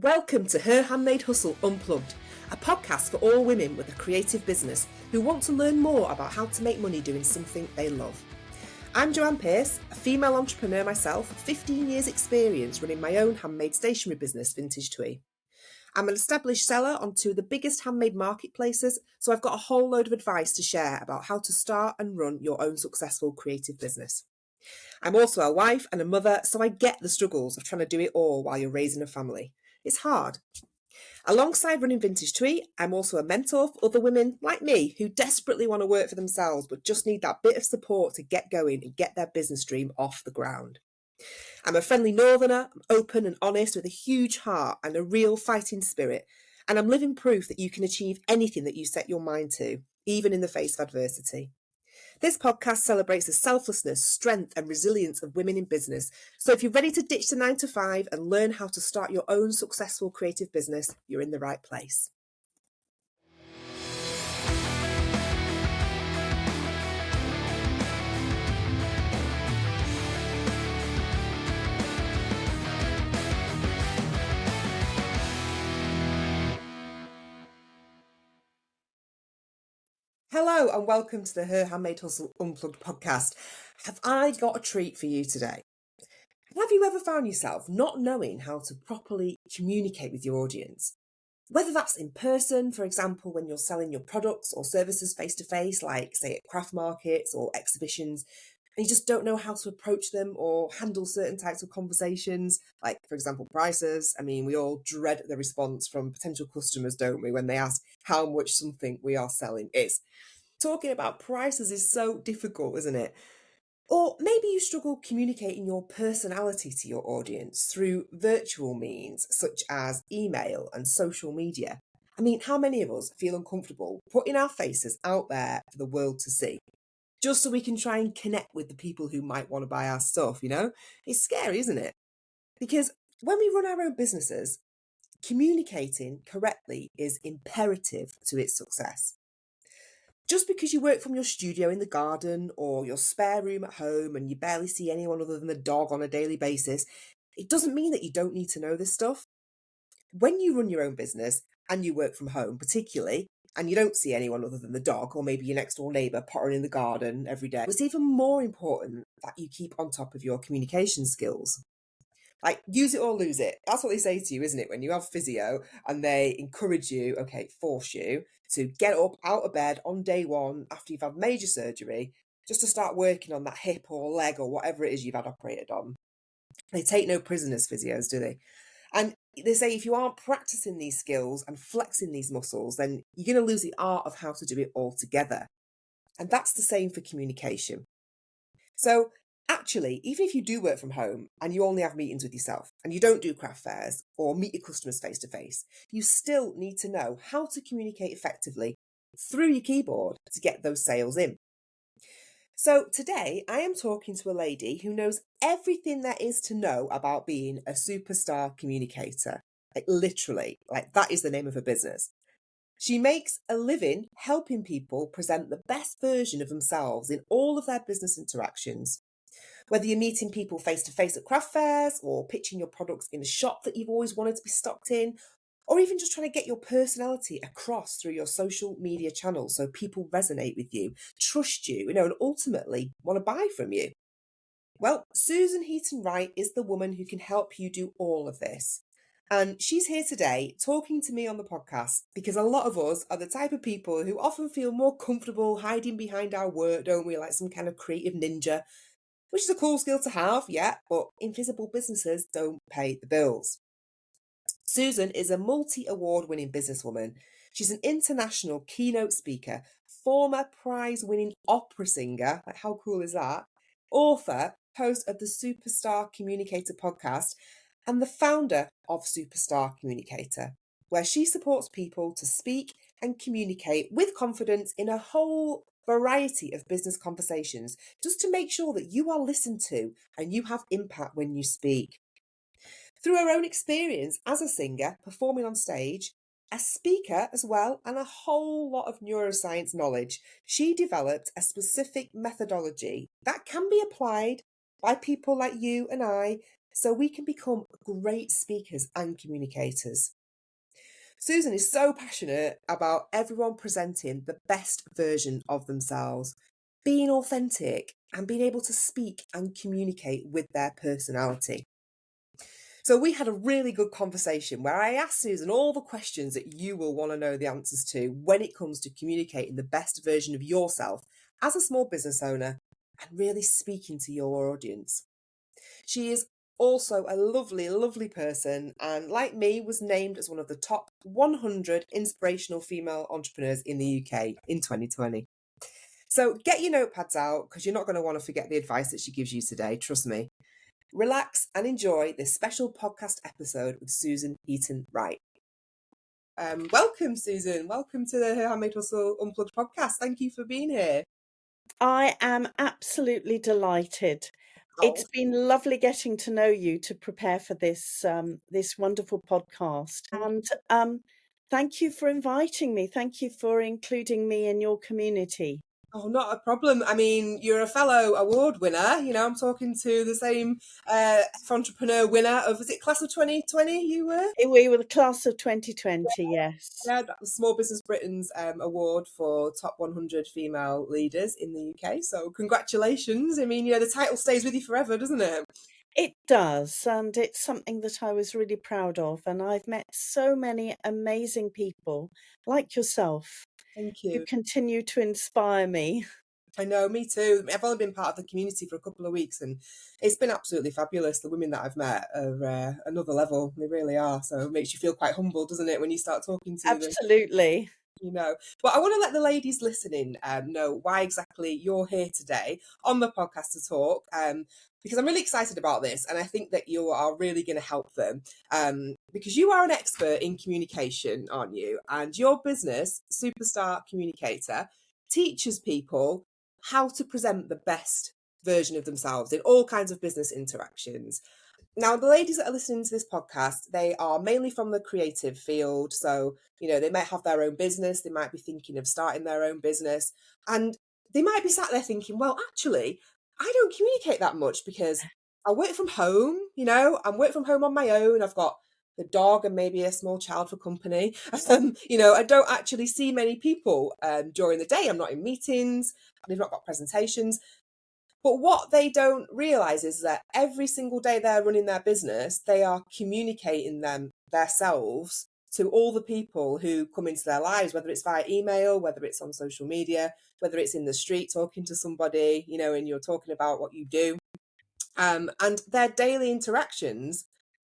Welcome to Her Handmade Hustle Unplugged, a podcast for all women with a creative business who want to learn more about how to make money doing something they love. I'm Joanne Pearce, a female entrepreneur myself, 15 years experience running my own handmade stationery business, Vintage Twee. I'm an established seller on two of the biggest handmade marketplaces, so I've got a whole load of advice to share about how to start and run your own successful creative business. I'm also a wife and a mother, so I get the struggles of trying to do it all while you're raising a family. It's hard. Alongside running Vintage Twee, I'm also a mentor for other women like me who desperately want to work for themselves but just need that bit of support to get going and get their business dream off the ground. I'm a friendly northerner, I'm open and honest with a huge heart and a real fighting spirit, and I'm living proof that you can achieve anything that you set your mind to, even in the face of adversity. This podcast celebrates the selflessness, strength and resilience of women in business. So if you're ready to ditch the 9 to 5 and learn how to start your own successful creative business, you're in the right place. Hello and welcome to the Her Handmade Hustle Unplugged podcast. Have I got a treat for you today? Have you ever found yourself not knowing how to properly communicate with your audience? Whether that's in person, for example, when you're selling your products or services face to face, like say at craft markets or exhibitions, and you just don't know how to approach them or handle certain types of conversations, like, for example, prices. I mean, we all dread the response from potential customers, don't we, when they ask how much something we are selling is. Talking about prices is so difficult, isn't it? Or maybe you struggle communicating your personality to your audience through virtual means such as email and social media. I mean, how many of us feel uncomfortable putting our faces out there for the world to see? Just so we can try and connect with the people who might want to buy our stuff, you know? It's scary, isn't it? Because when we run our own businesses, communicating correctly is imperative to its success. Just because you work from your studio in the garden or your spare room at home and you barely see anyone other than the dog on a daily basis, it doesn't mean that you don't need to know this stuff. When you run your own business and you work from home, particularly, and you don't see anyone other than the dog or maybe your next door neighbour pottering in the garden every day, it's even more important that you keep on top of your communication skills. Like, use it or lose it. That's what they say to you, isn't it? When you have physio and they encourage you, force you to get up out of bed on day one after you've had major surgery, just to start working on that hip or leg or whatever it is you've had operated on. They take no prisoners, physios, do they? And they say if you aren't practicing these skills and flexing these muscles, then you're going to lose the art of how to do it altogether. And that's the same for communication. So actually, even if you do work from home and you only have meetings with yourself and you don't do craft fairs or meet your customers face to face, you still need to know how to communicate effectively through your keyboard to get those sales in. So today I am talking to a lady who knows everything there is to know about being a superstar communicator. Like literally, like that is the name of her business. She makes a living helping people present the best version of themselves in all of their business interactions. Whether you're meeting people face to face at craft fairs or pitching your products in a shop that you've always wanted to be stocked in, or even just trying to get your personality across through your social media channels so people resonate with you, trust you, and ultimately want to buy from you. Well, Susan Heaton Wright is the woman who can help you do all of this. And she's here today talking to me on the podcast because a lot of us are the type of people who often feel more comfortable hiding behind our work, don't we? Like some kind of creative ninja, which is a cool skill to have, yeah, but invisible businesses don't pay the bills. Susan is a multi-award winning businesswoman. She's an international keynote speaker, former prize-winning opera singer, like how cool is that? Author, host of the Superstar Communicator podcast, and the founder of Superstar Communicator, where she supports people to speak and communicate with confidence in a whole variety of business conversations, just to make sure that you are listened to and you have impact when you speak. Through her own experience as a singer, performing on stage, a speaker as well, and a whole lot of neuroscience knowledge, she developed a specific methodology that can be applied by people like you and I so we can become great speakers and communicators. Susan is so passionate about everyone presenting the best version of themselves, being authentic, and being able to speak and communicate with their personality. So we had a really good conversation where I asked Susan all the questions that you will want to know the answers to when it comes to communicating the best version of yourself as a small business owner and really speaking to your audience. She is also a lovely, lovely person and, like me, was named as one of the top 100 inspirational female entrepreneurs in the UK in 2020. So get your notepads out because you're not going to want to forget the advice that she gives you today, trust me. Relax and enjoy this special podcast episode with Susan Eaton Wright. Welcome, Susan. Welcome to the Her Handmade Hustle Unplugged podcast. Thank you for being here. I am absolutely delighted. It's Oh, been lovely getting to know you to prepare for this wonderful podcast. And thank you for inviting me. Thank you for including me in your community. oh, not a problem. I mean, you're a fellow award winner. You know, I'm talking to the same entrepreneur winner of, was it class of 2020 you were? We were the class of 2020, yes. Yeah, that was Small Business Britain's award for top 100 female leaders in the UK. So congratulations. I mean, the title stays with you forever, doesn't it? It does, and it's something that I was really proud of. And I've met so many amazing people like yourself Thank who you. continue to inspire me. I know, me too. I've only been part of the community for a couple of weeks and it's been absolutely fabulous. The women that I've met are another level. They really are. So it makes you feel quite humble, doesn't it, when you start talking to them? Absolutely. But I want to let the ladies listening know why exactly you're here today on the podcast to talk, because I'm really excited about this and I think that you are really going to help them, because you are an expert in communication, aren't you? And your business, Superstar Communicator, teaches people how to present the best version of themselves in all kinds of business interactions. Now, the ladies that are listening to this podcast, they are mainly from the creative field. So, they might have their own business, they might be thinking of starting their own business, and they might be sat there thinking, well, actually, I don't communicate that much because I work from home, I'm working from home on my own. I've got the dog and maybe a small child for company. I don't actually see many people during the day. I'm not in meetings, they've not got presentations. But what they don't realize is that every single day they're running their business, they are communicating themselves to all the people who come into their lives, whether it's via email, whether it's on social media, whether it's in the street talking to somebody, and you're talking about what you do. And their daily interactions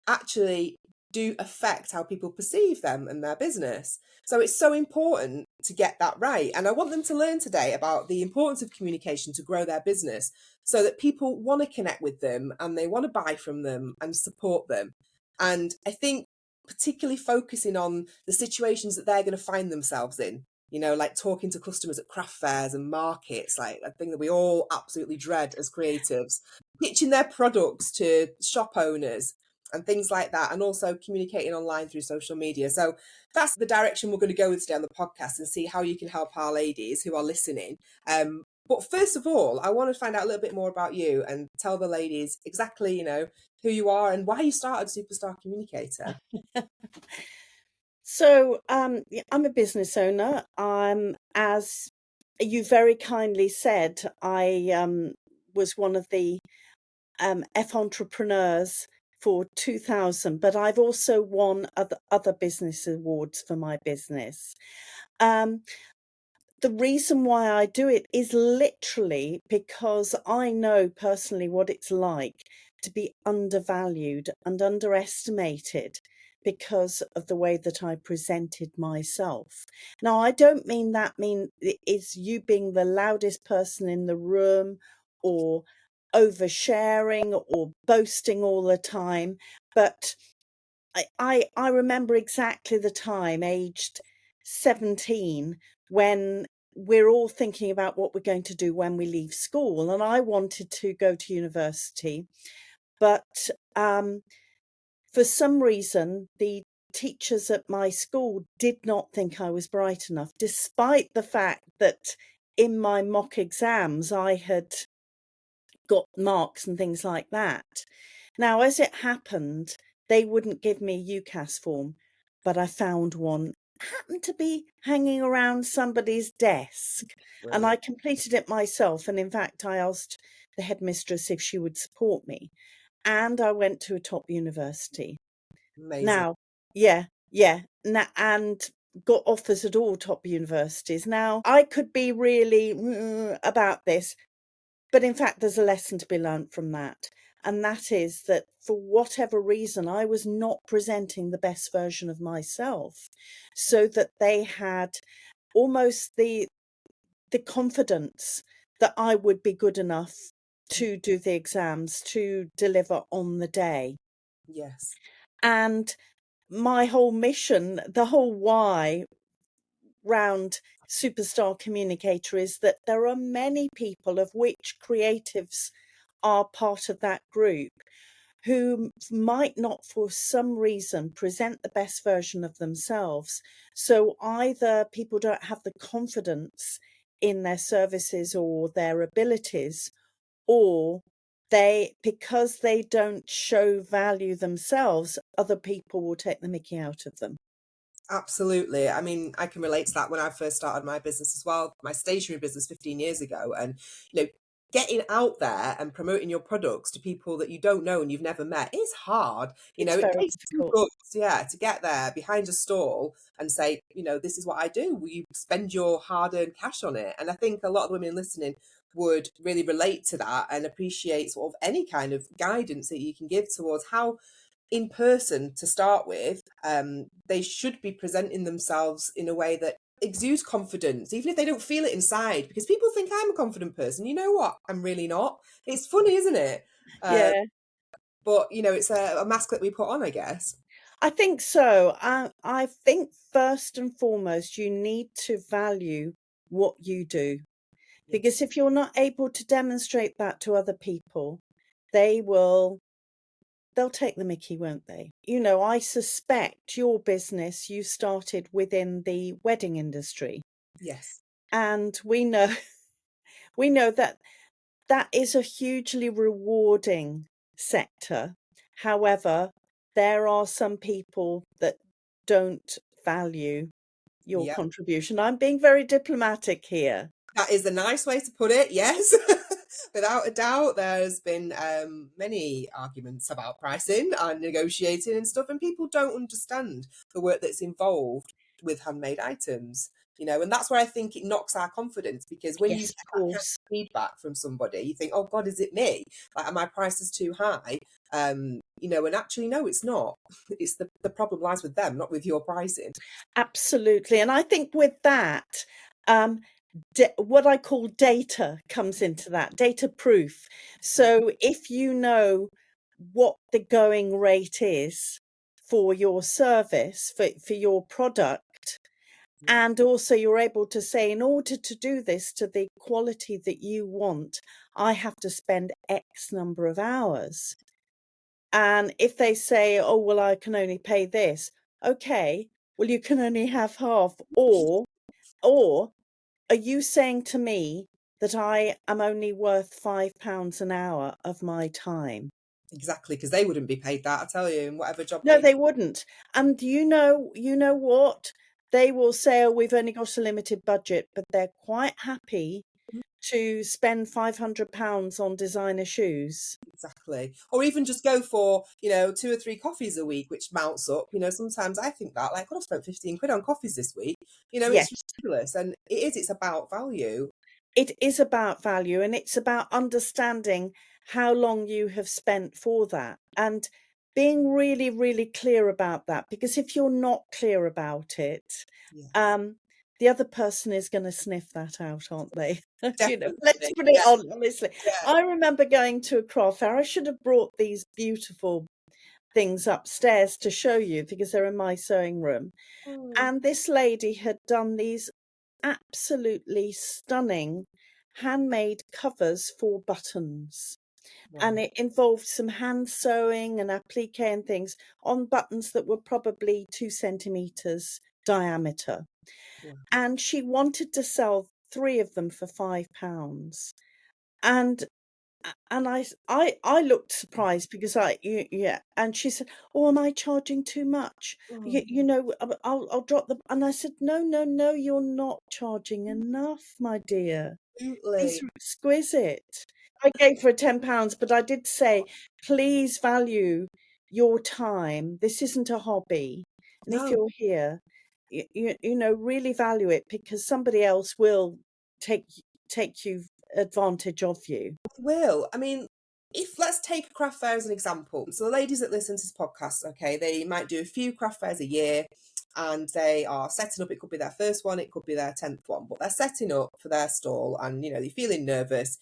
actually do affect how people perceive them and their business. So it's so important to get that right. And I want them to learn today about the importance of communication to grow their business so that people want to connect with them and they want to buy from them and support them. And I think particularly focusing on the situations that they're going to find themselves in, like talking to customers at craft fairs and markets, like a thing that we all absolutely dread as creatives, pitching their products to shop owners and things like that, and also communicating online through social media. So that's the direction we're going to go with today on the podcast and see how you can help our ladies who are listening. But first of all, I want to find out a little bit more about you and tell the ladies exactly, who you are and why you started Superstar Communicator. So I'm a business owner. As you very kindly said, I was one of the F entrepreneurs for 2000, but I've also won other business awards for my business. Um, the reason why I do it is literally because I know personally what it's like to be undervalued and underestimated because of the way that I presented myself. Now, I don't mean it's you being the loudest person in the room or oversharing or boasting all the time, but I remember exactly the time, aged 17, when we're all thinking about what we're going to do when we leave school. And I wanted to go to university, but for some reason, the teachers at my school did not think I was bright enough, despite the fact that in my mock exams I had got marks and things like that. Now, as it happened, they wouldn't give me a UCAS form, but I found one happened to be hanging around somebody's desk, and I Brilliant. completed it myself. And in fact, I asked the headmistress if she would support me, and I went to a top university. Amazing. Now, yeah, yeah, and got offers at all top universities. Now, I could be really about this, but in fact, there's a lesson to be learnt from that. And that is that for whatever reason, I was not presenting the best version of myself, so that they had almost the confidence that I would be good enough to do the exams, to deliver on the day. Yes. And my whole mission, the whole why round Superstar Communicator is that there are many people, of which creatives are part of that group, who might not for some reason present the best version of themselves. So either people don't have the confidence in their services or their abilities, or because they don't show value themselves, other people will take the mickey out of them. Absolutely. I mean, I can relate to that when I first started my business as well, my stationery business 15 years ago. And, you know, getting out there and promoting your products to people that you don't know and you've never met is hard. You It's know, it very takes some difficult. guts, yeah, to get there behind a stall and say, you know, this is what I do. Will you spend your hard-earned cash on it? And I think a lot of women listening would really relate to that and appreciate sort of any kind of guidance that you can give towards how in person to start with, they should be presenting themselves in a way that exudes confidence, even if they don't feel it inside, because people think I'm a confident person. You know what? I'm really not. It's funny, isn't it? Uh, Yeah, but you know, it's a mask that we put on, I guess. I think so. I think first and foremost, you need to value what you do, because Yes. if you're not able to demonstrate that to other people, they will they'll take the mickey, won't they? You know, I suspect your business, you started within the wedding industry, Yes. and we know we know that that is a hugely rewarding sector. However, there are some people that don't value your Yeah. contribution. I'm being very diplomatic here. That is a nice way to put it, yes. Without a doubt, there's been many arguments about pricing and negotiating and stuff, and people don't understand the work that's involved with handmade items, you know, and that's where I think it knocks our confidence because when you Yes, get of that kind course. of feedback from somebody, you think, oh God, is it me? Like, are my prices too high? You know, and actually, no, it's not. It's the problem lies with them, not with your pricing. Absolutely. And I think with that, um, what I call data comes into that, data proof. Yeah, So if you know what the going rate is for your service, for your product, yeah, and also you're able to say, in order to do this to the quality that you want, I have to spend X number of hours. And if they say, oh, well, I can only pay this, okay, well, you can only have half. Or are you saying to me that I am only worth £5 an hour of my time? exactly, because they wouldn't be paid that, I tell you, in whatever job No, they they wouldn't. And you know what? They will say, oh, we've only got a limited budget, but they're quite happy do. to spend £500 on designer shoes. Exactly. Or even just go for, you know, 2 or 3 coffees a week, which mounts up. You know, sometimes I think that, like, "God, I've spent 15 quid on coffees this week." You know, it's Yes. ridiculous. And it is, it's about value. It is about value, and it's about understanding how long you have spent for that and being really, really clear about that. Because if you're not clear about it, Yes. um, the other person is going to sniff that out, aren't they? You know, let's Definitely. put it Yeah. on honestly. Yeah. I remember going to a craft fair. I should have brought these beautiful things upstairs to show you because they're in my sewing room. Mm. And this lady had done these absolutely stunning handmade covers for buttons. And Wow. it involved some hand sewing and applique and things on buttons that were probably 2 centimeters diameter. Wow. And she wanted to sell 3 of them for £5. And and I looked surprised because yeah, and she said, "Oh, am I charging too much? Oh, I'll drop the," and I said, "No, no, no, you're not charging enough, my dear. These absolutely. are exquisite." I gave her £10, but I did say, "Please value your time. This isn't a hobby, and if No, you're here, really value it because somebody else will take take you advantage of you." will. I mean, if let's take a craft fair as an example. So the ladies that listen to this podcast, okay, they might do a few craft fairs a year and they are setting up. It could be their first one, it could be their 10th one, but they're setting up for their stall and they're feeling nervous.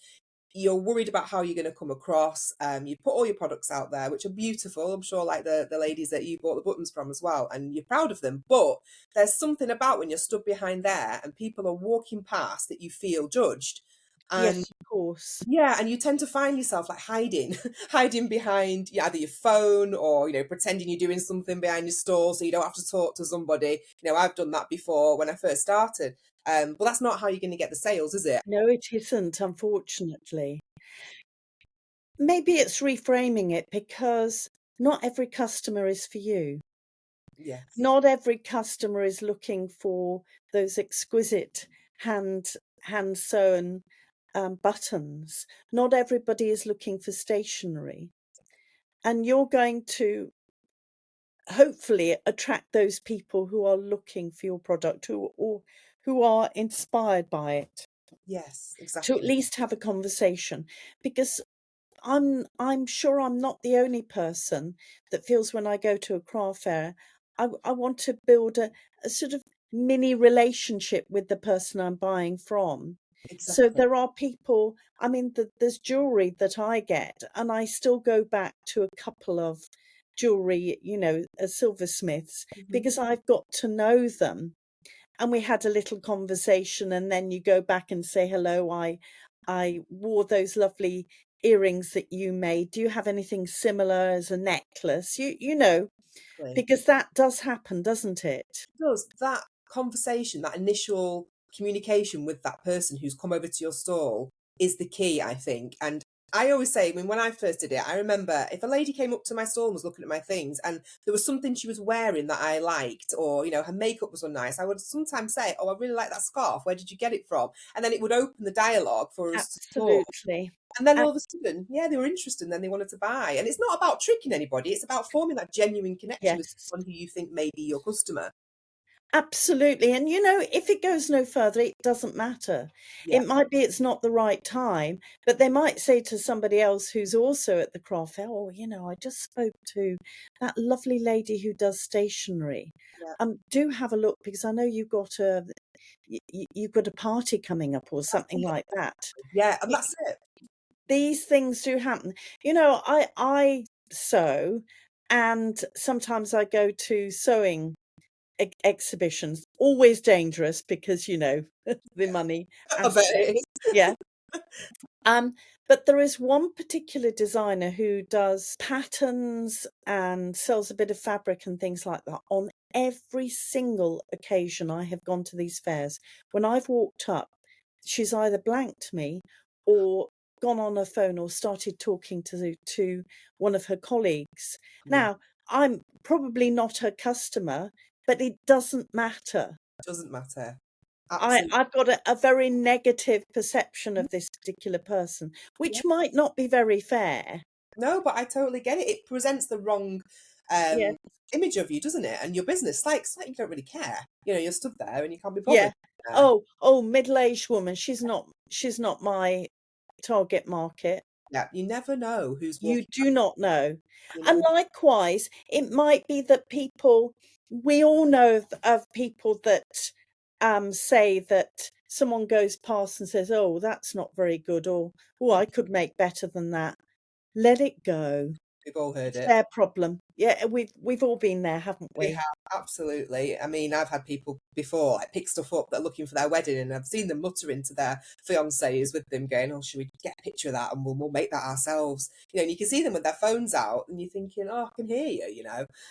You're worried about how you're going to come across. You put all your products out there, which are beautiful. I'm sure, like the ladies that you bought the buttons from as well, and you're proud of them. But there's something about when you're stood behind there and people are walking past that you feel judged. And Yes, of course. yeah, and you tend to find yourself like hiding, hiding behind either your phone or pretending you're doing something behind your stall so you don't have to talk to somebody. I've done that before when I first started. But that's not how you're going to get the sales, is it? No, it isn't, unfortunately. Maybe it's reframing it because not every customer is for you. Yes, Not every customer is looking for those exquisite hand hand sewn buttons. Not everybody is looking for stationery, and you're going to hopefully attract those people who are looking for your product, who are inspired by it, yes, to at exactly, least have a conversation, because I'm sure I'm not the only person that feels when I go to a craft fair, I want to build a sort of mini relationship with the person I'm buying from. So exactly. there are people, I mean, there's jewelry that I get, and I still go back to a couple of jewelry, silversmiths, Hmm. because I've got to know them. And we had a little conversation, and then you go back and say, "Hello, I wore those lovely earrings that you made. Do you have anything similar as a necklace?" Exactly. Because that does happen, doesn't it? Does that conversation, that initial communication with that person who's come over to your stall is the key, I think. And I always say, I mean, when I first did it, I remember if a lady came up to my stall and was looking at my things and there was something she was wearing that I liked, or, her makeup was nice, I would sometimes say, "Oh, I really like that scarf. Where did you get it from?" And then it would open the dialogue for us to talk. Absolutely. And then Ab all of a sudden, yeah, they were interested and then they wanted to buy. And it's not about tricking anybody, it's about forming that genuine connection with Yes. someone who you think may be your customer. Absolutely, and, if it goes no further, it doesn't matter. It Yeah. might be it's not the right time, but they might say to somebody else who's also at the craft fair, "Oh, I just spoke to that lovely lady who does stationery. Yeah, Do have a look because I know you've got a party coming up," or that's something it. like that. Yeah, and Y that's it. These things do happen. I sew, and sometimes I go to sewing exhibitions, always dangerous because, the money I bet aspect. it is. Yeah. Um, but there is one particular designer who does patterns and sells a bit of fabric and things like that on every single occasion I have gone to these fairs. When I've walked up, she's either blanked me or gone on her phone or started talking to one of her colleagues. Yeah, Now, I'm probably not her customer, but it doesn't matter. doesn't matter. I Absolutely. I've got a very negative perception of this particular person, Yeah. which might not be very fair. No, but I totally get it. It presents the wrong Yeah, um image of you, doesn't it? And your business. Like you don't really care. You're stood there and you can't be yeah. bothered. Oh, middle-aged woman, she's not my target market. Yeah, you never know who's You walking do not know. you And know. likewise, it might be that we all know of people that say that someone goes past and says, "Oh, that's not very good," or, "Oh, I could make better than that." Let it go. We've all heard It's it. their problem. Yeah, we've all been there, haven't We we? have, absolutely. I mean, I've had people before like pick stuff up that are looking for their wedding, and I've seen them muttering to their fiancés with them, going, "Oh, should we get a picture of that and we'll make that ourselves?" And you can see them with their phones out, and you're thinking, "Oh, I can hear you."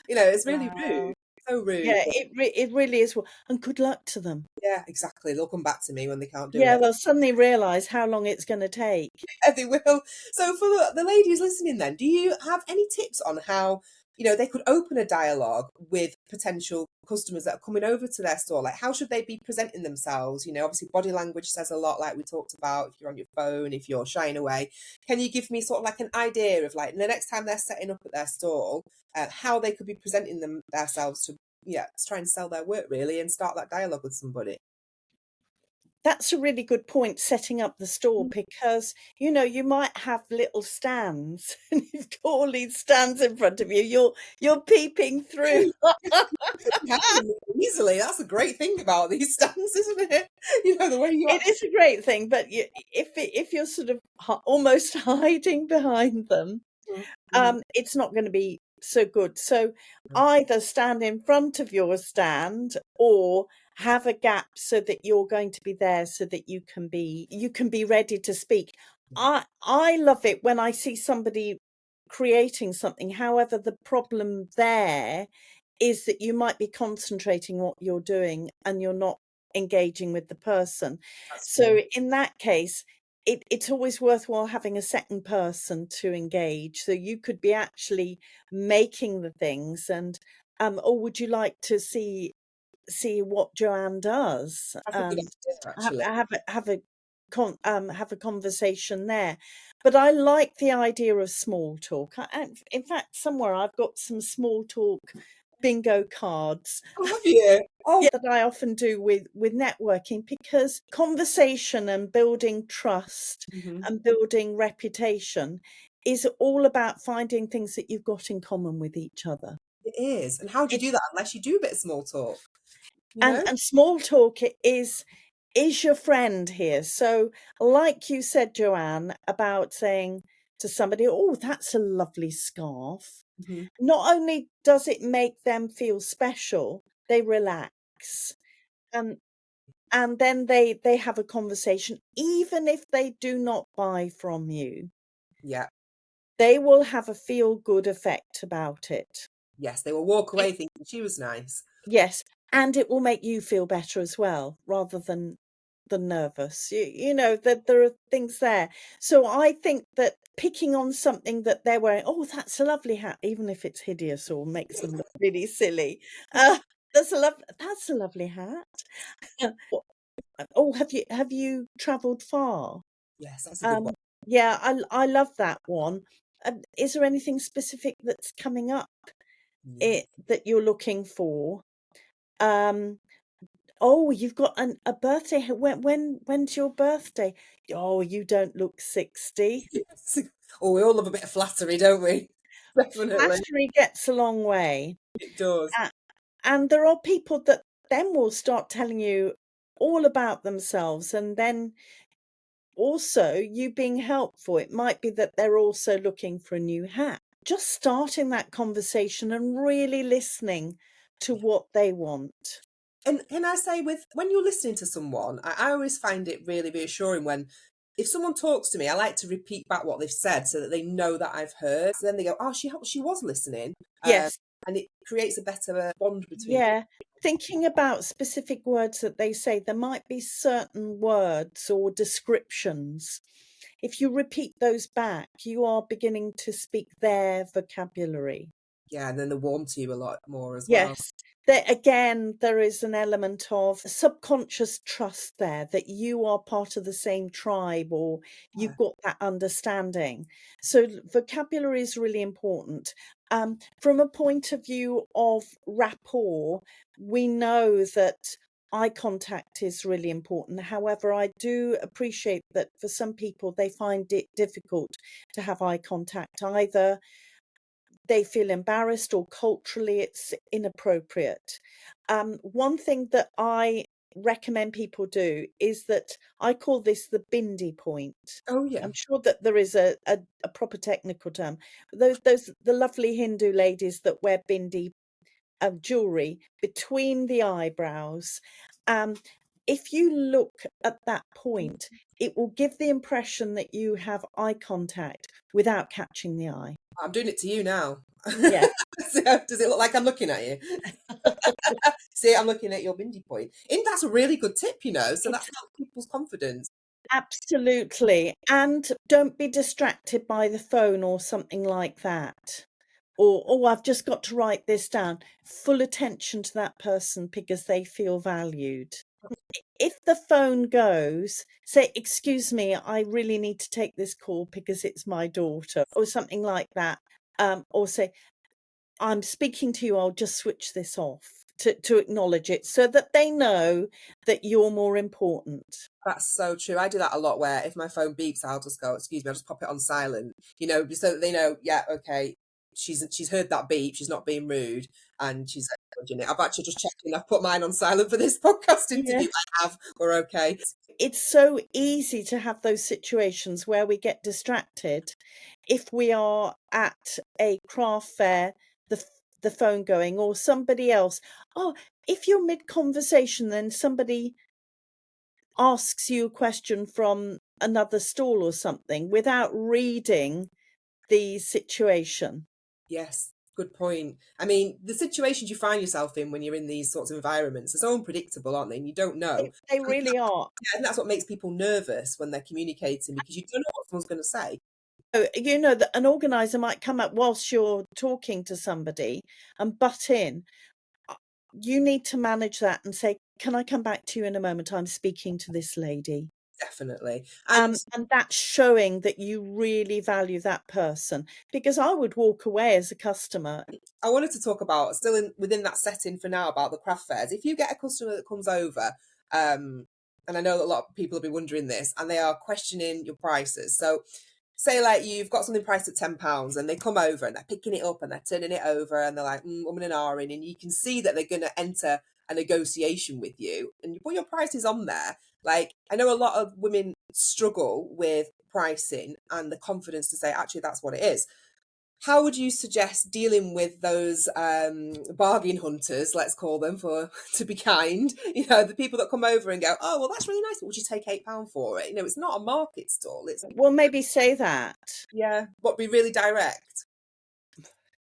It's really rude. Wow. So rude. Yeah, But it really is. And good luck to them. yeah, exactly. They'll come back to me when they can't do Yeah, it. they'll suddenly realise how long it's going to take. Yeah, they will. So for the ladies listening then, do you have any tips on how, they could open a dialogue with potential customers that are coming over to their store? Like how should they be presenting themselves? Obviously body language says a lot, like we talked about, if you're on your phone, if you're shying away. Can you give me sort of like an idea of like the next time they're setting up at their stall, how they could be presenting themselves to, yeah, to try and sell their work really and start that dialogue with somebody? That's a really good point, setting up the store, because, you might have little stands and you've got all these stands in front of you. You're peeping through. Happen easily. That's a great thing about these stands, isn't it? The way you It actually. is a great thing, but if you're sort of almost hiding behind them, Mhm. it's not going to be so good. So No. either stand in front of your stand or have a gap so that you're going to be there so that you can be ready to speak. Yeah, I love it when I see somebody creating something. However, the problem there is that you might be concentrating what you're doing and you're not engaging with the person. that's true. So in that case, it's always worthwhile having a second person to engage. So you could be actually making the things and or would you like to see what Joanne does That's a good and idea, have actually. have a conversation there. But I like the idea of small talk. In fact, somewhere I've got some small talk bingo cards Oh, have you? Oh, that I often do with networking, because conversation and building trust mhm. and building reputation is all about finding things that you've got in common with each other. It is. And how do you It do that unless you do a bit of small talk? You and know? small talk is your friend here. So like you said, Joanne, about saying to somebody, "Oh, that's a lovely scarf." Mhm. Not only does it make them feel special, they relax. And then they have a conversation. Even if they do not buy from you, Yeah. they will have a feel good effect about it. Yes, they will walk It away thinking she was nice. Yes, and it will make you feel better as well, rather than nervous. You know that there are things there. So I think that picking on something that they're wearing, "Oh, that's a lovely hat," even if it's hideous or makes them look really silly. Uh, that's a lovely hat. Oh, have you travelled far? Yes, that's a good one. Um, yeah, I love that one. Is there anything specific that's coming up Yeah. that you're looking for? Um, oh, you've got a birthday. When's your birthday? Oh, you don't look 60. Yes. Oh, we all love a bit of flattery, don't we? Definitely. Flattery gets a long way. It does. A- And there are people that then will start telling you all about themselves, and then also you being helpful. It might be that they're also looking for a new hat. Just starting that conversation and really listening to what they want. And can I say, with when you're listening to someone, I always find it really reassuring when if someone talks to me, I like to repeat back what they've said so that they know that I've heard. So then they go, "Oh, she was listening," um, Yes. and it creates a better bond between people. Yeah. Thinking about specific words that they say, there might be certain words or descriptions. If you repeat those back, you are beginning to speak their vocabulary. Yeah, and then they warm to you a lot more as well. Yes. There is an element of subconscious trust there, that you are part of the same tribe, or Yeah, you've got that understanding. So vocabulary is really important. From a point of view of rapport, we know that eye contact is really important. However, I do appreciate that for some people, they find it difficult to have eye contact. Either they feel embarrassed or culturally it's inappropriate. One thing that I recommend people do is that I call this the bindi point. oh yeah, I'm sure that there is a proper technical term. Those the lovely Hindu ladies that wear bindi jewelry between the eyebrows. Um, if you look at that point, it will give the impression that you have eye contact without catching the eye. I'm doing it to you now. Yeah, So, does it look like I'm looking at you? See, I'm looking at your bindi point. And that's a really good tip, so that it's helps people's confidence. absolutely. And don't be distracted by the phone or something like that. Or, oh, I've just got to write this down. Full attention to that person because they feel valued. If the phone goes, say, "Excuse me, I really need to take this call because it's my daughter," or something like that. Or say, "I'm speaking to you, I'll just switch this off," to acknowledge it so that they know that you're more important. That's so true. I do that a lot where if my phone beeps, I'll just go, excuse me, I'll just pop it on silent, just so that they know, yeah, okay, she's heard that beep, she's not being rude, and she's acknowledging it. I've actually just checked in, I've put mine on silent for this podcast Yeah. interview. I have, we're okay. It's so easy to have those situations where we get distracted. If we are at a craft fair, the phone going, or somebody else. Oh, if you're mid-conversation, then somebody asks you a question from another stall or something without reading the situation. Yes, good point. I mean, the situations you find yourself in when you're in these sorts of environments are so unpredictable, aren't they? And you don't know. They And really are. and that's what makes people nervous when they're communicating because you don't know what someone's going to say. So, you know that an organizer might come up whilst you're talking to somebody and butt in. Uh, You need to manage that and say, "Can I come back to you in a moment? I'm speaking to this lady." Definitely. And And that's showing that you really value that person, because I would walk away as a customer. I wanted to talk about still within that setting for now about the craft fairs. If you get a customer that comes over, and I know that a lot of people will be wondering this, and they are questioning your prices. So say like you've got something priced at £10 and they come over and they're picking it up and they're turning it over and they're like, and ahhing, and you can see that they're going to enter a negotiation with you and you put your prices on there. Like, I know a lot of women struggle with pricing and the confidence to say, actually, that's what it is. How would you suggest dealing with those bargain hunters, let's call them for to be kind, the people that come over and go, oh, well, that's really nice, but would you take £8 for it? It's not a market stall. It's, Well, maybe say that. yeah, but be really direct.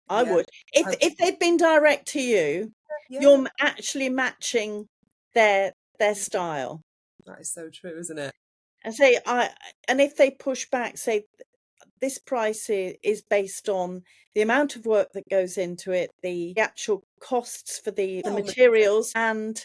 I Yeah. would. If they've been direct to you, you're Yeah, actually matching their style. that is so true, isn't it? And say, and if they push back, say, "This price is based on the amount of work that goes into it, the actual costs for the Yeah, materials, and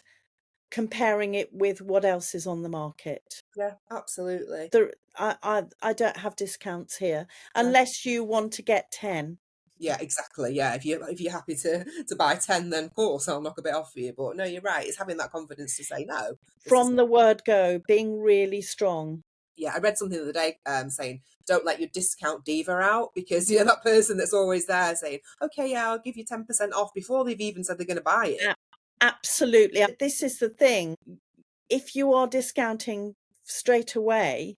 comparing it with what else is on the market." yeah, absolutely. I don't have discounts here No. unless you want to get 10. Yeah, exactly. Yeah, if you're happy to buy 10, then of course I'll knock a bit off for you. But no, you're right. It's having that confidence to say no. This is From the word go, being really strong. Yeah, I read something the other day saying, don't let your discount diva out because that person that's always there saying, okay, yeah, I'll give you 10% off before they've even said they're going to buy it. Absolutely. This is the thing. If you are discounting straight away,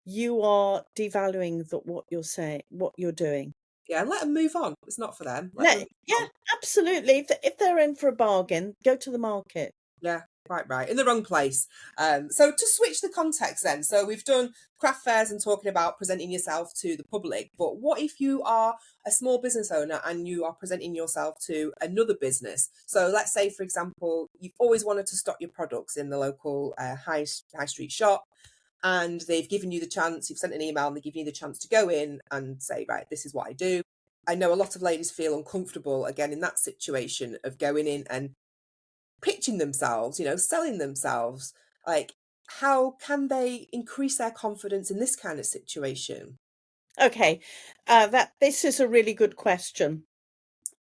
you are devaluing what you're saying, what you're doing. Yeah, and let them move on. It's not for them. Let them move Yeah, on. absolutely. If they're in for a bargain, go to the market. Yeah, quite right. In the wrong place. So to switch the context then, so we've done craft fairs and talking about presenting yourself to the public, but what if you are a small business owner and you are presenting yourself to another business? So let's say, for example, you've always wanted to stock your products in the local high street shop, and they've given you the chance, you've sent an email and they give you the chance to go in and say, right, this is what I do. I know a lot of ladies feel uncomfortable again in that situation of going in and pitching themselves, selling themselves. Like, how can they increase their confidence in this kind of situation? Okay, this is a really good question.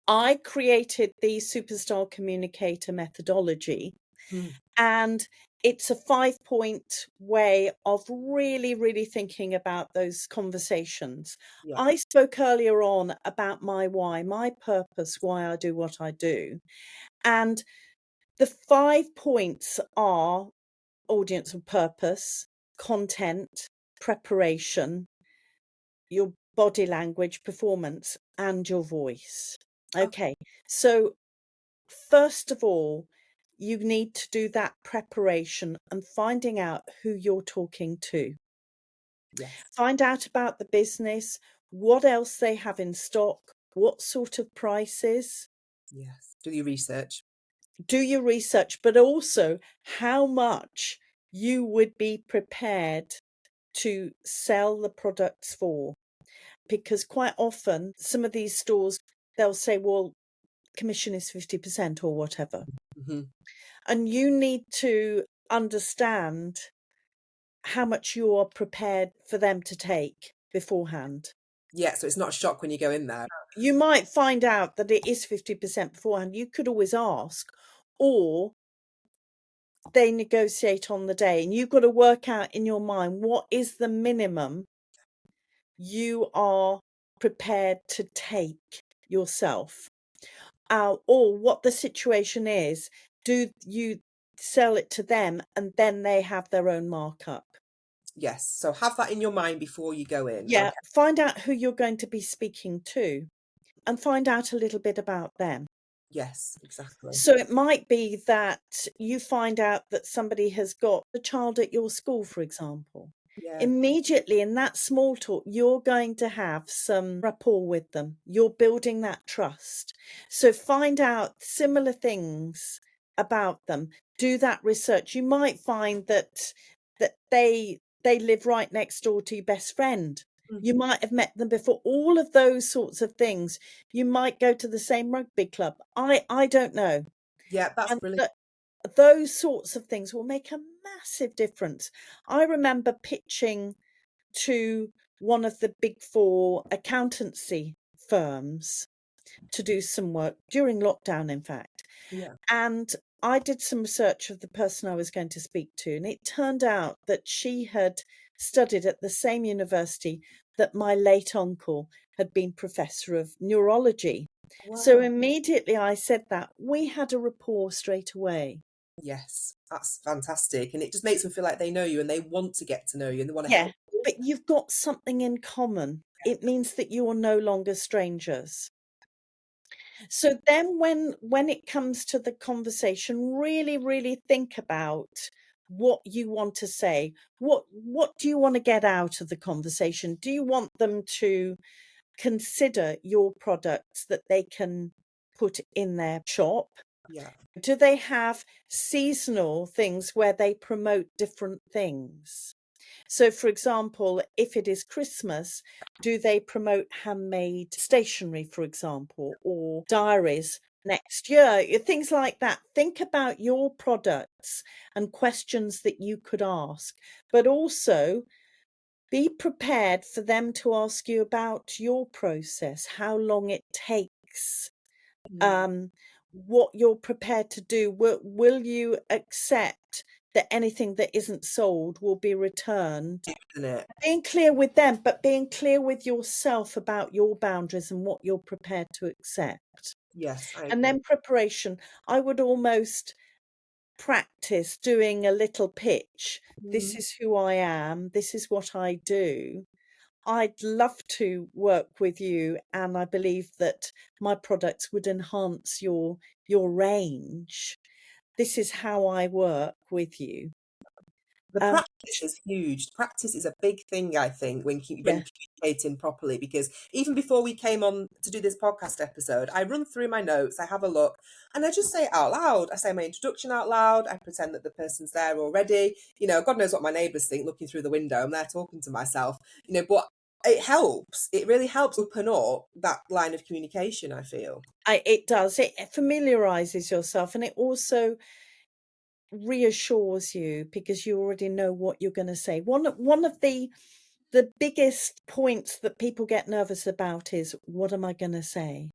I created the Superstar Communicator methodology, Hmm. and it's a 5-point way of really, really thinking about those conversations. Yeah. I spoke earlier on about my why, my purpose, why I do what I do. And the 5 points are audience and purpose, content, preparation, your body language, performance, and your voice. Okay. Okay, so first of all, you need to do that preparation and finding out who you're talking to. Yes. Find out about the business, what else they have in stock, what sort of prices. Yes. Do your research. Do your research, but also how much you would be prepared to sell the products for. Because quite often, some of these stores, they'll say, well, commission is 50% or whatever. Mhm. And you need to understand how much you are prepared for them to take beforehand. Yeah, so it's not a shock when you go in there. You might find out that it is 50% beforehand. You could always ask, or they negotiate on the day, and you've got to work out in your mind what is the minimum you are prepared to take yourself, or what the situation is. Do you sell it to them and then they have their own markup? Yes, so have that in your mind before you go in. Yeah, Okay. find out who you're going to be speaking to and find out a little bit about them. Yes, exactly. So it might be that you find out that somebody has got a child at your school, for example. Yeah. Immediately in that small talk, you're going to have some rapport with them. You're building that trust. So find out similar things about them. Do that research. You might find that they live right next door to your best friend. Mm. You might have met them before. All of those sorts of things. You might go to the same rugby club. I don't know. Yeah, that's And brilliant. th those sorts of things will make a massive difference. I remember pitching to one of the Big 4 accountancy firms to do some work during lockdown, in fact. Yeah. And I did some research of the person I was going to speak to, and it turned out that she had studied at the same university that my late uncle had been professor of neurology. So Wow. immediately I said that, we had a rapport straight away. Yes, that's fantastic, and it just makes them feel like they know you and they want to get to know you and they wanna Yeah, help you. but you've got something in common. It means that you are no longer strangers. So then when it comes to the conversation, really, really think about what you want to say. What do you want to get out of the conversation? Do you want them to consider your products that they can put in their shop? Yeah. Do they have seasonal things where they promote different things? So, for example, if it is Christmas, do they promote handmade stationery, for example, or diaries next year? Things like that. Think about your products and questions that you could ask, but also be prepared for them to ask you about your process, how long it takes, Mm. um, what you're prepared to do. Will you accept that anything that isn't sold will be returned? Isn't it? Being clear with them, but being clear with yourself about your boundaries and what you're prepared to accept. Yes, I And agree. then preparation. I would almost practice doing a little pitch. This Mm. is who I am. This is what I do. I'd love to work with you, and I believe that my products would enhance your range. This is how I work with you. The Um, practice is huge. Practice is a big thing, I think, when yeah, communicating properly, because even before we came on to do this podcast episode, I run through my notes, I have a look, and I just say it out loud. I say my introduction out loud, I pretend that the person's there already. God knows what my neighbours think looking through the window. I'm there talking to myself, but it helps. It really helps open up that line of communication, I feel. it does. It familiarizes yourself, and it also reassures you because you already know what you're going to say. One of the biggest points that people get nervous about is, what am I going to say?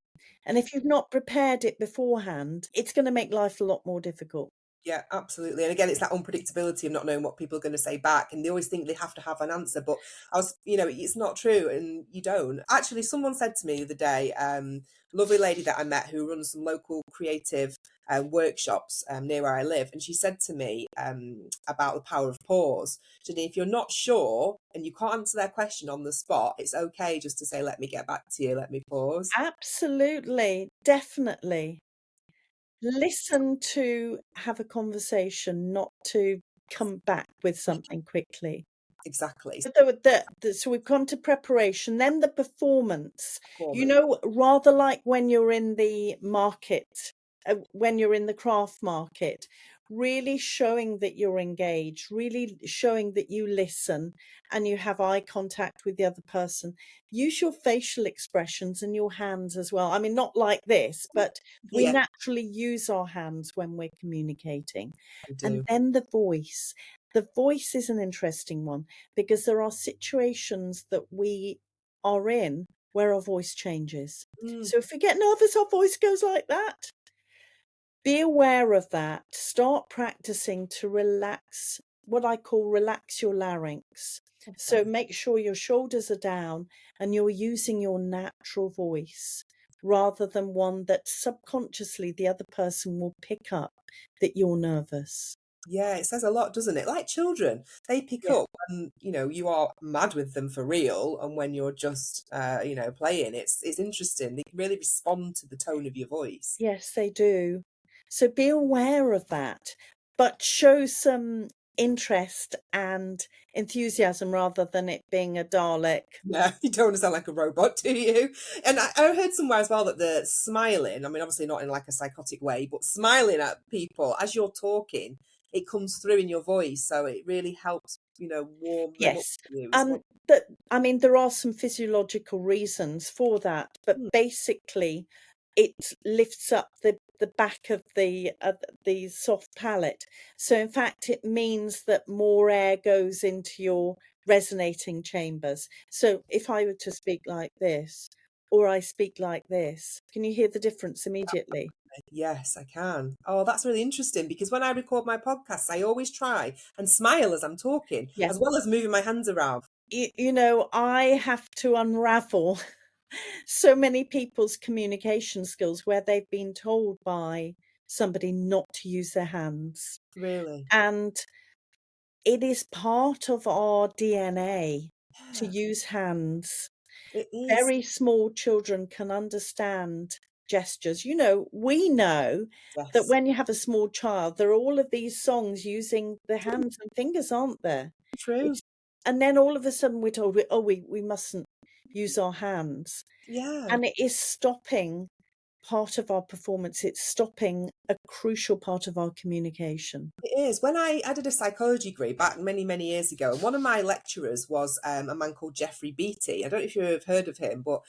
And if you've not prepared it beforehand, it's going to make life a lot more difficult. Yeah, absolutely. And again, it's that unpredictability of not knowing what people are going to say back. And they always think they have to have an answer. But it's not true and you don't. Actually, someone said to me the other day, lovely lady that I met who runs some local creative workshops near where I live. And she said to me about the power of pause. She said, if you're not sure and you can't answer their question on the spot, it's okay just to say, let me get back to you, let me pause. Absolutely, definitely. Listen to have a conversation, not to come back with something quickly. Exactly. But so we've gone to preparation, then the performance. You Performance. know, rather like when you're in the market, when you're in the craft market, really showing that you're engaged, really showing that you listen and you have eye contact with the other person. Use your facial expressions and your hands as well. I mean, not like this, but we Yeah, naturally use our hands when we're communicating. I And do. then the voice. The voice is an interesting one because there are situations that we are in where our voice changes. Mm, So if we get nervous, our voice goes like that. Be aware of that. Start practicing to relax, what I call relax your larynx. So okay. make sure your shoulders are down and you're using your natural voice rather than one that subconsciously the other person will pick up that you're nervous. Yeah, it says a lot, doesn't it? Like children, they pick Yeah. up when, you are mad with them for real, and when you're just, playing, it's interesting. They can really respond to the tone of your voice. Yes, they do. So be aware of that, but show some interest and enthusiasm rather than it being a Dalek. Yeah, you don't want to sound like a robot, do you? And I heard somewhere as well that the smiling, I mean, obviously not in like a psychotic way, but smiling at people as you're talking, it comes through in your voice. So it really helps, warm them up Yes. to you as well. Um, but I mean, there are some physiological reasons for that, but Hmm, basically, it lifts up the back of the soft palate. So in fact, it means that more air goes into your resonating chambers. So if I were to speak like this, or I speak like this, can you hear the difference immediately? yes, I can. Oh, that's really interesting because when I record my podcasts, I always try and smile as I'm talking, Yeah. as well as moving my hands around. I have to unravel so many people's communication skills where they've been told by somebody not to use their hands. Really. And it is part of our DNA to Yeah, use hands. it is. Very small children can understand gestures. We know that Yes, when you have a small child, there are all of these songs using the true, hands and fingers, aren't there? true. It's and then all of a sudden we're told, we mustn't use our hands. Yeah. And it is stopping part of our performance. It's stopping a crucial part of our communication. It is. When I did a psychology degree back many, many years ago, and one of my lecturers was a man called Jeffrey Beatty. I don't know if you've heard of him, but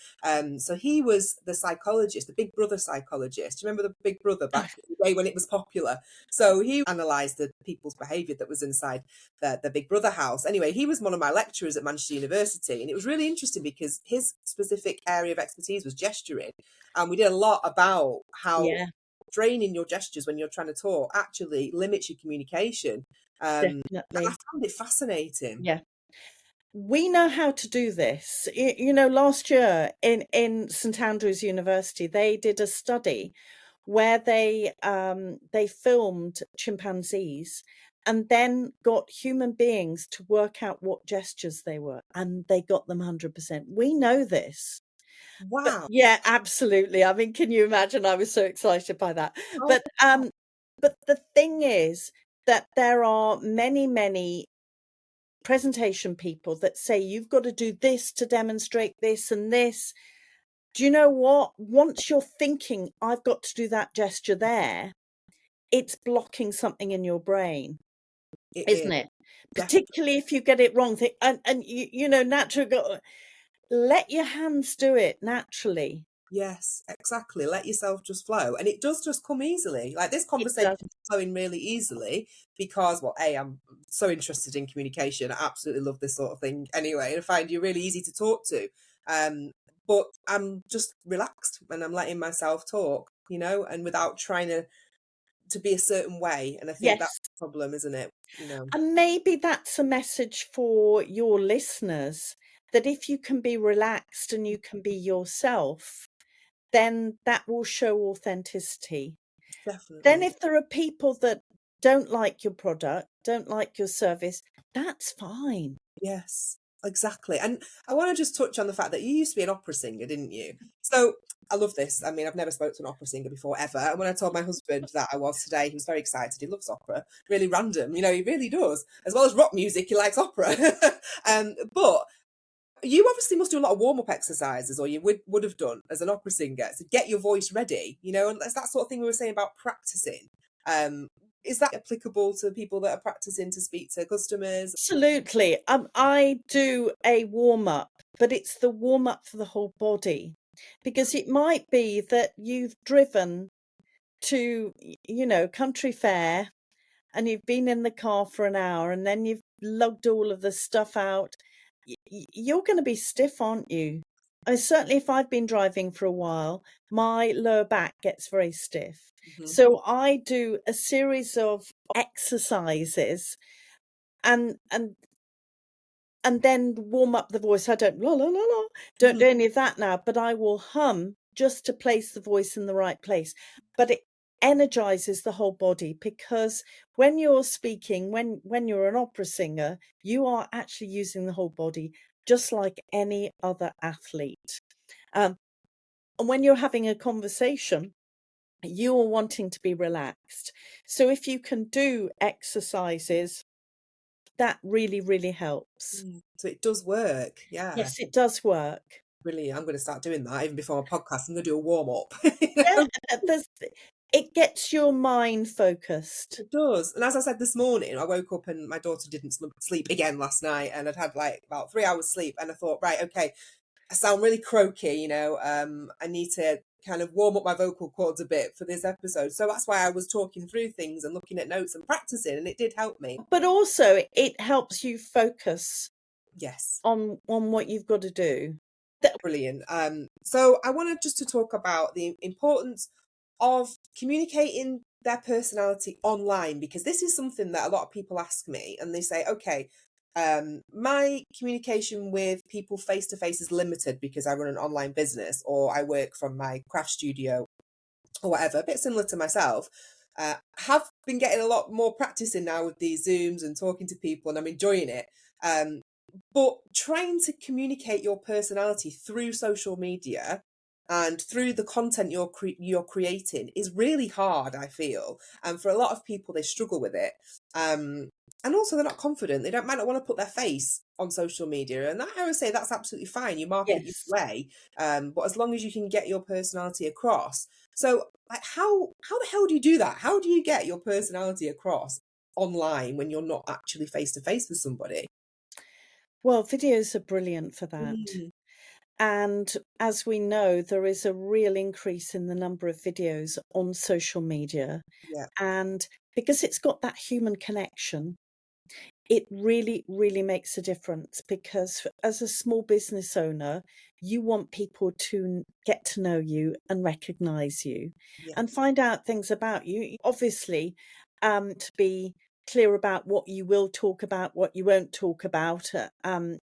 so he was the psychologist, the Big Brother psychologist. Do you remember the Big Brother back in the day when it was popular? So he analysed the people's behaviour that was inside the Big Brother house. Anyway, he was one of my lecturers at Manchester University, and it was really interesting because his specific area of expertise was gesturing, and we did a lot about how Yeah, draining your gestures when you're trying to talk actually limits your communication. And I definitely. found it fascinating. Yeah. We know how to do this. Last year in St Andrews University, they did a study where they filmed chimpanzees and then got human beings to work out what gestures they were, and they got them 100%. We know this. But Wow. yeah, absolutely. I mean, can you imagine? I was so excited by that. Oh, But the thing is that there are many, many presentation people that say you've got to do this to demonstrate this and this. Do you know what? Once you're thinking, I've got to do that gesture there, it's blocking something in your brain, it isn't is it? definitely. Particularly if you get it wrong. And naturally go, let your hands do it naturally. Yes, exactly. Let yourself just flow. And it does just come easily. Like this It conversation does. is flowing really easily because, well, A, I'm so interested in communication. I absolutely love this sort of thing anyway. And I find you really easy to talk to. Um, but I'm just relaxed when I'm letting myself talk, and without trying to be a certain way. And I think that's Yes. the problem, isn't it? You know. And maybe that's a message for your listeners that if you can be relaxed and you can be yourself, then that will show authenticity. Then, Definitely. if there are people that don't like your product, don't like your service, that's fine. Yes. Exactly. And I want to just touch on the fact that you used to be an opera singer, didn't you? So I love this. I mean, I've never spoken to an opera singer before ever. And when I told my husband that I was today, he was very excited. He loves opera. Really random. You know, he really does. As well as rock music, he likes opera. But you obviously must do a lot of warm-up exercises, or you would have done as an opera singer, to get your voice ready, you know, and that's that sort of thing we were saying about practicing. Um, is that applicable to people that are practicing to speak to customers? Absolutely. I do a warm up, but it's the warm up for the whole body because it might be that you've driven to, country fair and you've been in the car for an hour and then you've lugged all of the stuff out. You're going to be stiff, aren't you? I certainly, if I've been driving for a while, my lower back gets very stiff. Mhm, So I do a series of exercises and and then warm up the voice. I don't la la la la, don't mhm, do any of that now, but I will hum just to place the voice in the right place. But it energizes the whole body because when you're speaking, when you're an opera singer, you are actually using the whole body just like any other athlete. Um, and when you're having a conversation, you are wanting to be relaxed. So if you can do exercises, that really, really helps. mm. So it does work. Yeah. Yes, it does work. Brilliant. I'm going to start doing that even before my podcast. I'm going to do a warm up. You Yeah, know? there's it gets your mind focused. It does. And as I said this morning, I woke up and my daughter didn't sleep again last night, and I'd had like about 3 hours sleep. And I thought, right, okay, I sound really croaky, you know. I need to kind of warm up my vocal cords a bit for this episode. So that's why I was talking through things and looking at notes and practicing, and it did help me. But also it helps you focus Yes. on what you've got to do. That Brilliant. So I wanted just to talk about the importance of communicating their personality online, because this is something that a lot of people ask me and they say, okay, my communication with people face to face is limited because I run an online business or I work from my craft studio or whatever, a bit similar to myself. Have been getting a lot more practicing now with these Zooms and talking to people, and I'm enjoying it. Um, but trying to communicate your personality through social media and through the content you're creating is really hard, I feel. And for a lot of people, they struggle with it. Um, and also, they're not confident. They don't might not want to put their face on social media, and that, I would say that's absolutely fine. You market your yes. way, but as long as you can get your personality across. So, like, how the hell do you do that? How do you get your personality across online when you're not actually face to face with somebody? Well, videos are brilliant for that. Mm, And as we know, there is a real increase in the number of videos on social media. yeah. And because it's got that human connection, it really, really makes a difference because as a small business owner, you want people to get to know you and recognize you and Yes. find out things about you. Obviously, to be clear about what you will talk about, what you won't talk about.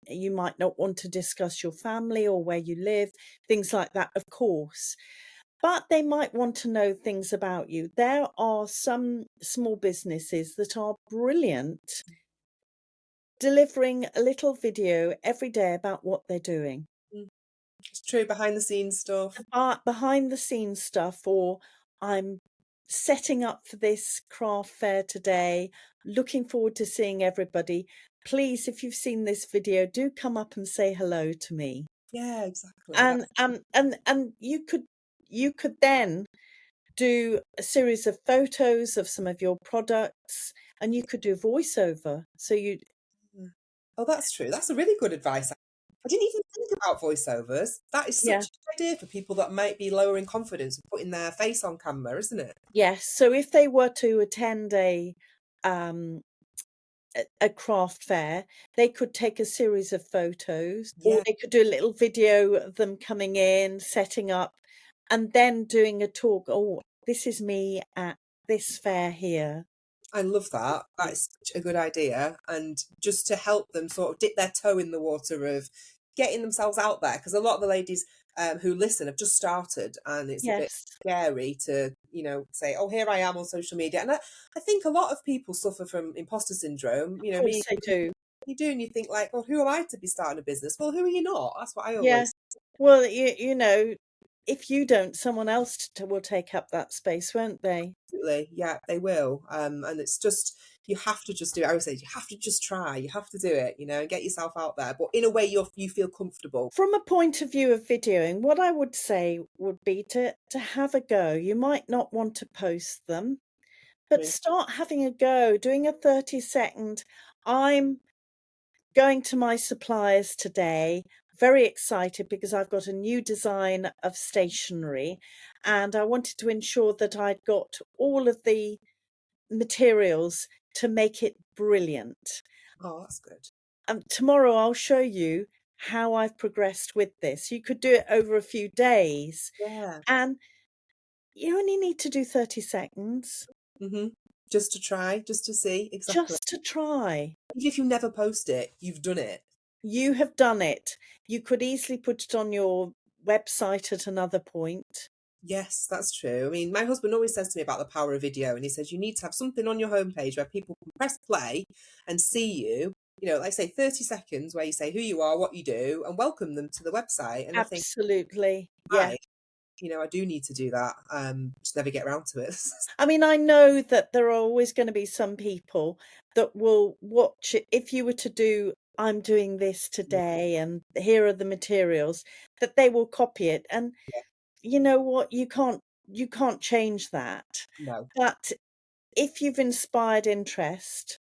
You might not want to discuss your family or where you live, things like that, of course. But they might want to know things about you. There are some small businesses that are brilliant delivering a little video every day about what they're doing. Mm, it's true, behind the scenes stuff. Behind the scenes stuff, or I'm setting up for this craft fair today, looking forward to seeing everybody. Please, if you've seen this video, do come up and say hello to me. Yeah, exactly. And That's and you could then do a series of photos of some of your products and you could do voiceover. So you mm. Oh, that's true. That's a really good advice. I didn't even think about voiceovers. That is such yeah. a good idea for people that might be lower in confidence and putting their face on camera, isn't it? Yes, so if they were to attend um, a craft fair, they could take a series of photos, or Yeah, they could do a little video of them coming in, setting up, and then doing a talk. Oh, this is me at this fair here. I love that. That is such a good idea. And just to help them sort of dip their toe in the water of getting themselves out there. Because a lot of the ladies who listen have just started and it's a bit Yes, scary to, you know, say, oh, here I am on social media. And I think a lot of people suffer from imposter syndrome. You of know, me course they do. You do, and you think like, well, who am I to be starting a business? Well, who are you not? That's what I Yeah. always. Well, you know, if you don't, someone else will take up that space, won't they? Absolutely, yeah, they will. And it's just you have to just do it. I always say you have to just try. You have to do it, and get yourself out there, but in a way you feel comfortable. From a point of view of videoing, what I would say would be to have a go. You might not want to post them, but True. start having a go, doing a 30-second. I'm going to my suppliers today, very excited because I've got a new design of stationery and I wanted to ensure that I'd got all of the materials to make it brilliant. Oh, that's good. Tomorrow I'll show you how I've progressed with this. You could do it over a few days Yeah. and you only need to do 30 seconds Just to try, just to see exactly. just to try. Even if you never post it, you've done it. You have done it. You could easily put it on your website at another point. Yes, that's true. I mean, my husband always says to me about the power of video, and he says you need to have something on your homepage where people can press play and see you. Like I say, 30 seconds where you say who you are, what you do, and welcome them to the website. And I think, Absolutely. Yeah. I, I do need to do that. Just never get around to it. I mean, I know that there are always going to be some people that will watch it. If you were to do, I'm doing this today and here are the materials, that they will copy it. And Yeah, you know what? You can't change that. no. But if you've inspired interest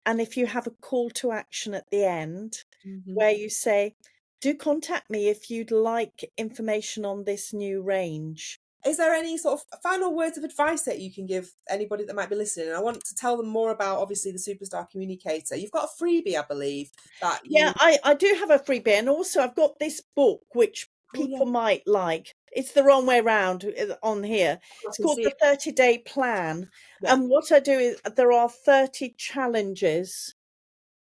and if you have a call to action at the end hmm where you say, do contact me if you'd like information on this new range. Is there any sort of final words of advice that you can give anybody that might be listening? And I want to tell them more about, obviously, the Superstar Communicator. You've got a freebie, I believe, that Yeah, you. I do have a freebie, and also I've got this book which Oh, yeah, people might like. It's the wrong way round on here. I It's can called see the it. 30-day plan. Yeah. And what I do is there are 30 challenges.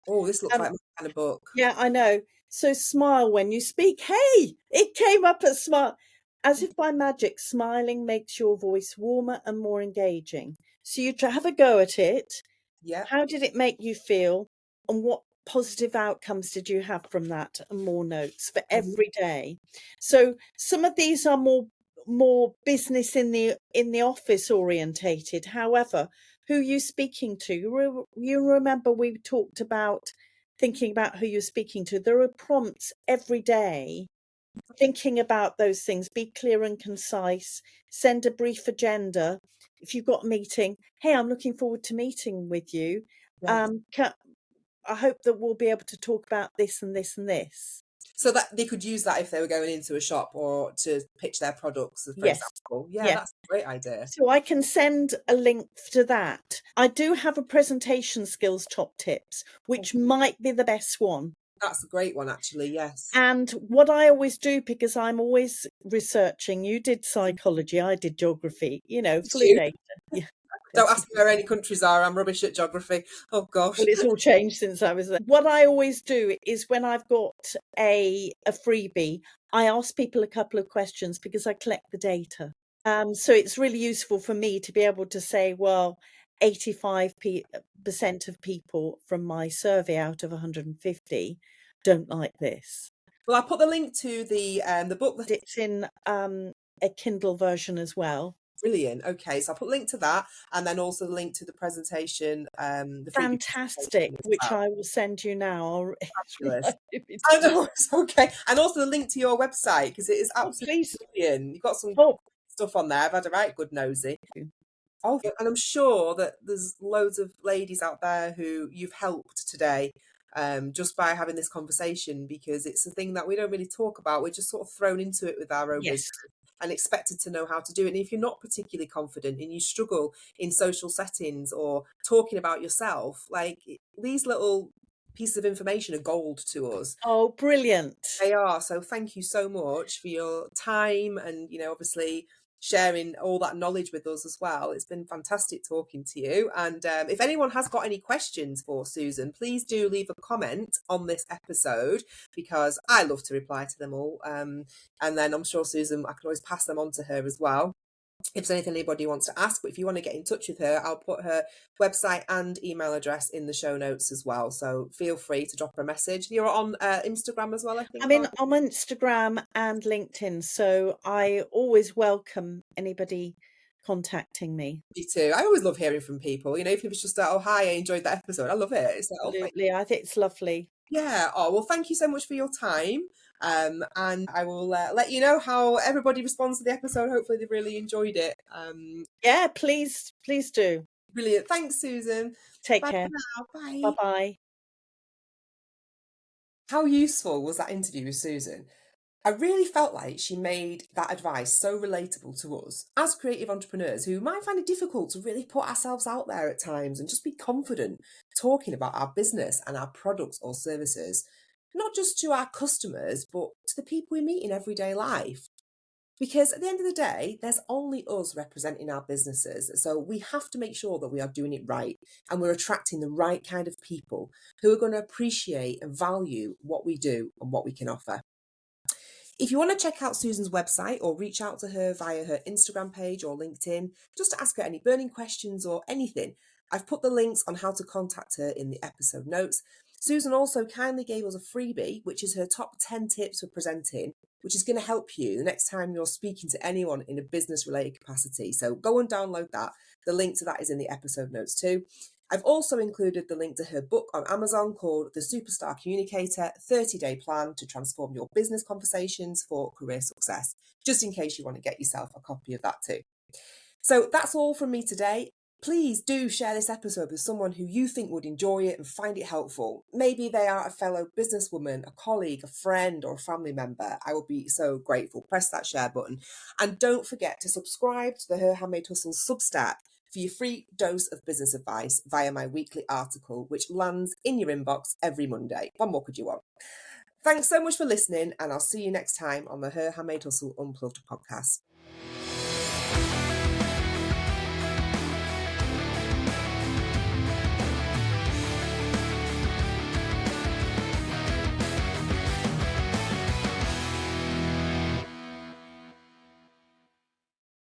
Oh, this looks Um, like my kind of book. yeah, I know. So smile when you speak. Hey, it came up as smile. As if by magic, smiling makes your voice warmer and more engaging. So you have a go at it. Yeah. How did it make you feel? And what positive outcomes did you have from that? And more notes for Mhm. every day. So some of these are more business in the office orientated. However, who you speaking to? You remember we talked about thinking about who you're speaking to. There are prompts every day thinking about those things. Be clear and concise. Send a brief agenda. If you've got a meeting, hey, I'm looking forward to meeting with you. Yes. I hope that we'll be able to talk about this and this and this. So that they could use that if they were going into a shop or to pitch their products, for Yes. example. Yeah, Yeah. that's a great idea. So I can send a link to that. I do have a presentation skills top tips, Oh, which might be the best one. that's a great one, actually. Yes. And what I always do, because I'm always researching, you did psychology, I did geography, Did flu you? data. Yeah. Don't ask me where any countries are. I'm rubbish at geography. Oh gosh. Well, it's all changed since I was there. What I always do is when I've got a freebie, I ask people a couple of questions because I collect the data. So it's really useful for me to be able to say, well, 85% of people from my survey out of 150 don't like this. Well, I'll put the link to the book. It's in a Kindle version as well. Brilliant. Okay, so I'll put a link to that, and then also the link to the presentation, the freebie Fantastic, presentation as which well. I will send you now. I'll Fabulous. if it's I know it's okay, and also the link to your website because it is oh, absolutely please. brilliant. You've got some Oh, stuff on there. I've had a right good nosy. Oh, and I'm sure that there's loads of ladies out there who you've helped today, just by having this conversation because it's a thing that we don't really talk about. We're just sort of thrown into it with our own business yes. and expected to know how to do it. And if you're not particularly confident and you struggle in social settings or talking about yourself, like these little pieces of information are gold to us. Oh, brilliant. They are. So thank you so much for your time and, obviously sharing all that knowledge with us as well. It's been fantastic talking to you. And if anyone has got any questions for Susan, please do leave a comment on this episode because I love to reply to them all. And then I'm sure Susan, I can always pass them on to her as well. if there's anything anybody wants to ask. But if you want to get in touch with her, I'll put her website and email address in the show notes as well. So feel free to drop her a message. You're on Instagram as well, I think. I'm in on Instagram and LinkedIn, so I always welcome anybody contacting me. Me too. I always love hearing from people. Even if it's just oh hi, I enjoyed that episode. I love it. It's like oh thank Absolutely, I think it's lovely. yeah. Oh well, thank you so much for your time. And I will let you know how everybody responds to the episode. Hopefully, they've really enjoyed it. Yeah, please do. Brilliant. Thanks, Susan. Take Bye care. for now. Bye. Bye-bye. How useful was that interview with Susan? I really felt like she made that advice so relatable to us as creative entrepreneurs who might find it difficult to really put ourselves out there at times and just be confident talking about our business and our products or services, not just to our customers, but to the people we meet in everyday life. Because at the end of the day, there's only us representing our businesses. So we have to make sure that we are doing it right and we're attracting the right kind of people who are going to appreciate and value what we do and what we can offer. If you want to check out Susan's website or reach out to her via her Instagram page or LinkedIn, just to ask her any burning questions or anything, I've put the links on how to contact her in the episode notes. Susan also kindly gave us a freebie, which is her top 10 tips for presenting, which is going to help you the next time you're speaking to anyone in a business related capacity. So go and download that. The link to that is in the episode notes too. I've also included the link to her book on Amazon called The Superstar Communicator 30-Day Plan to Transform Your Business Conversations for Career Success, just in case you want to get yourself a copy of that too. So that's all from me today. Please do share this episode with someone who you think would enjoy it and find it helpful. Maybe they are a fellow businesswoman, a colleague, a friend, or a family member. I will be so grateful. Press that share button. And don't forget to subscribe to the Her Handmade Hustle Substack for your free dose of business advice via my weekly article, which lands in your inbox every Monday. What more could you want? Thanks so much for listening, and I'll see you next time on the Her Handmade Hustle Unplugged podcast.